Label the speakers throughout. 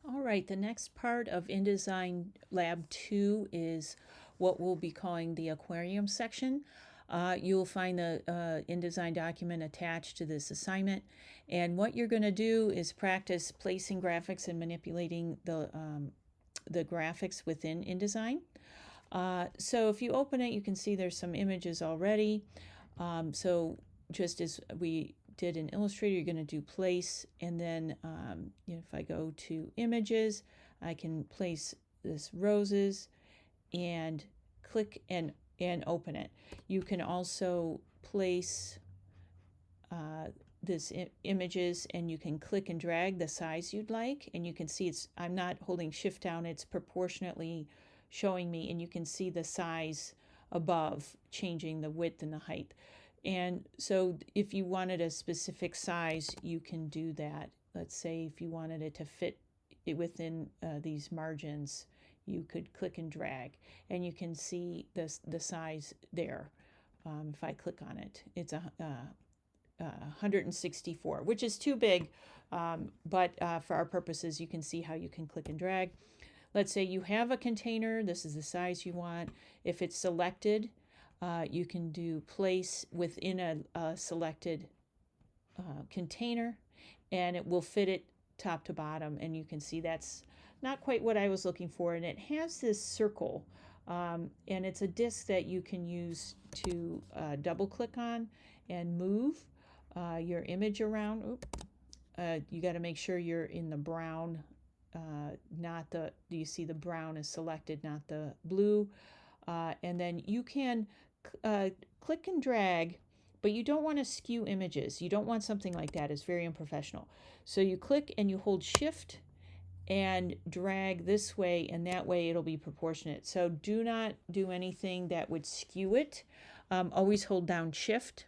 Speaker 1: All right, the next part of InDesign Lab 2 is what we'll be calling the aquarium section. You'll find the InDesign document attached to this assignment. And what you're going to do is practice placing graphics and manipulating the graphics within InDesign. So if you open it, you can see there's some images already. So just as we did in Illustrator, you're going to do place, and then if I go to images, I can place this roses and click and open it. You can also place this images, and you can click and drag the size you'd like, and you can see I'm not holding shift down, it's proportionately showing me, and you can see the size above changing the width and the height. And so if you wanted a specific size, you can do that. Let's say if you wanted it to fit it within these margins, you could click and drag, and you can see the size there. If I click on it, it's 164, which is too big, but for our purposes, you can see how you can click and drag. Let's say you have a container, this is the size you want. If it's selected, you can do place within a selected container, and it will fit it top to bottom, and you can see that's not quite what I was looking for. And it has this circle, and it's a disc that you can use to double click on and move your image around. You got to make sure you're in the brown, not the, you see the brown is selected, not the blue. And then you can click and drag, but you don't want to skew images. You don't want something like that. It's very unprofessional. So you click and you hold shift and drag this way, and that way it'll be proportionate. So do not do anything that would skew it. Always hold down shift.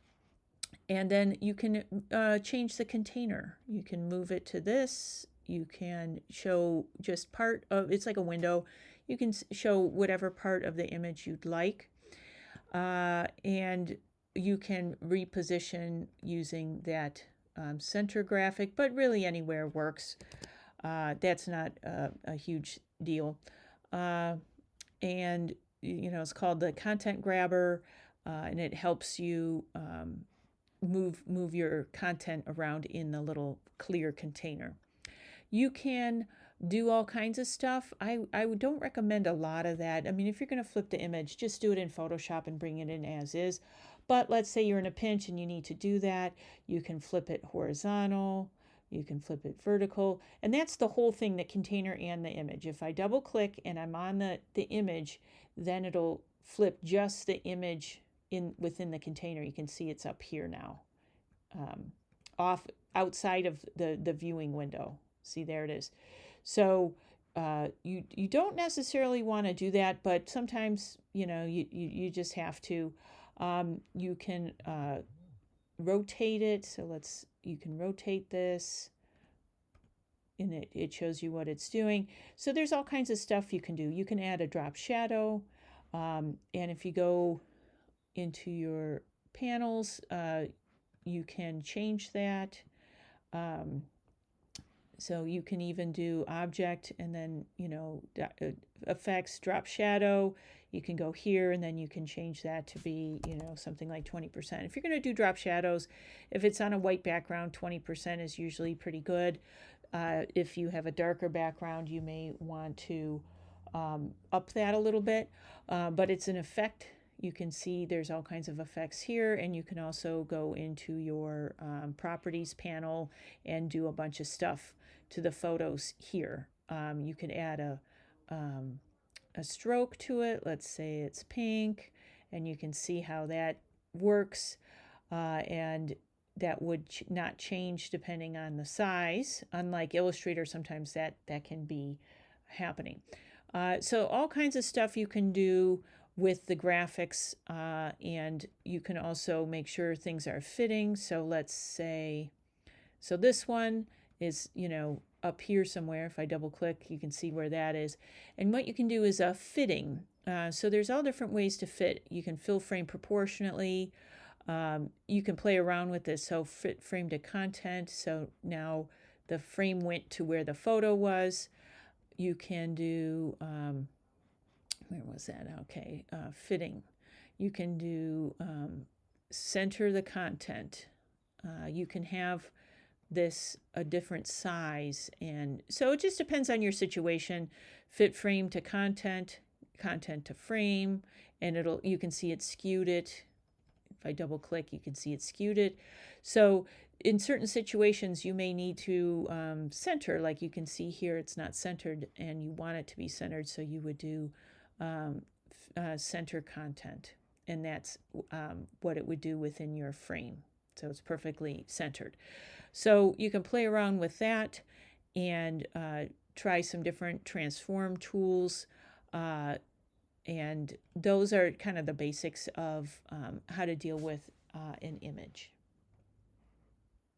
Speaker 1: And then you can change the container. You can move it to this. You can show just part of, it's like a window. You can show whatever part of the image you'd like. And you can reposition using that center graphic, but really anywhere works. That's not a huge deal. And, it's called the content grabber, and it helps you move your content around in the little clear container. You can do all kinds of stuff. I don't recommend a lot of that. I mean, if you're going to flip the image, just do it in Photoshop and bring it in as is. But let's say you're in a pinch and you need to do that. You can flip it horizontal. You can flip it vertical. And that's the whole thing, the container and the image. If I double click and I'm on the image, then it'll flip just the image within the container. You can see it's up here now, off outside of the viewing window. See, there it is. So you don't necessarily want to do that, but sometimes you just have to. You can rotate it. So you can rotate this, and it shows you what it's doing. So there's all kinds of stuff you can do. You can add a drop shadow, and if you go into your panels, you can change that. So you can even do object and then, effects, drop shadow. You can go here and then you can change that to be, something like 20%. If you're going to do drop shadows, if it's on a white background, 20% is usually pretty good. If you have a darker background, you may want to up that a little bit, but it's an effect. You can see there's all kinds of effects here, and you can also go into your properties panel and do a bunch of stuff to the photos here. You can add a stroke to it. Let's say it's pink, and you can see how that works, and that would not change depending on the size. Unlike Illustrator, sometimes that can be happening. So all kinds of stuff you can do with the graphics, and you can also make sure things are fitting. So let's say, so this one is, up here somewhere. If I double click, you can see where that is. And what you can do is a fitting. So there's all different ways to fit. You can fill frame proportionately. You can play around with this. So fit frame to content. So now the frame went to where the photo was. you can do, where was that? Okay, fitting. You can do center the content. You can have this a different size, and so it just depends on your situation. Fit frame to content, content to frame, and you can see it skewed it. If I double click, you can see it skewed it. So in certain situations, you may need to center, like you can see here, it's not centered, and you want it to be centered, so you would do center content, and that's what it would do within your frame. So it's perfectly centered. So you can play around with that and try some different transform tools. And those are kind of the basics of how to deal with an image.